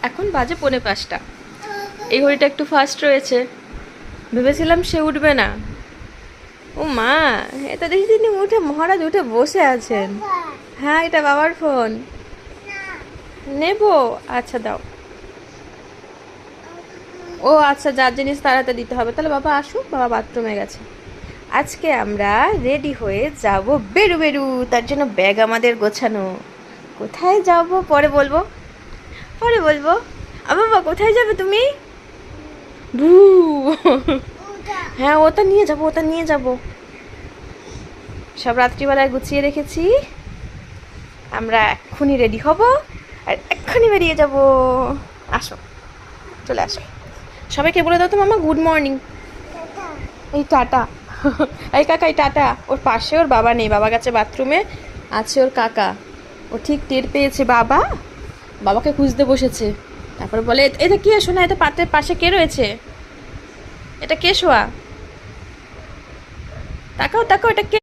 এখন বাজে 4:45। এই ঘড়িটা একটু ফাস্ট রয়েছে, ভেবেছিলাম সে উঠবে না। ও মা, এটা দেখি তিনি উঠে, মহারাজ উঠে বসে আছেন। হ্যাঁ, এটা বাবার ফোন। নেব? আচ্ছা দাও। ও আচ্ছা, যার জিনিস তাড়াতাড়ি দিতে হবে। তাহলে বাবা আসুক, বাবা বাথরুমে গেছে। আজকে আমরা রেডি হয়ে যাব বেরু বেরু, তার জন্য ব্যাগ আমাদের গোছানো। কোথায় যাব পরে বলবো, পরে বলবো। বাবা কোথায় যাবে তুমি? বু হ্যাঁ, ওটা নিয়ে যাব, ওটা নিয়ে যাব। সব রাত্রিবেলায় গুছিয়ে রেখেছি। আমরা এক্ষুনি রেডি হব আর এক্ষুনি বেরিয়ে যাব। আসো, চলে আসো। সবাইকে বলে দাও তো মামা গুড মর্নিং। এই টাটা। এই কাকা, এই টাটা। ওর পাশে ওর বাবা নেই, বাবা গেছে বাথরুমে, আছে ওর কাকা। ও ঠিক টের পেয়েছে বাবা, বাবাকে খুঁজতে বসেছে। তারপরে বলে এটা কি, শোনা, এটা পাত্রের পাশে কে রয়েছে? এটা কে শোয়া? তাকাও তাকাও, এটা কে?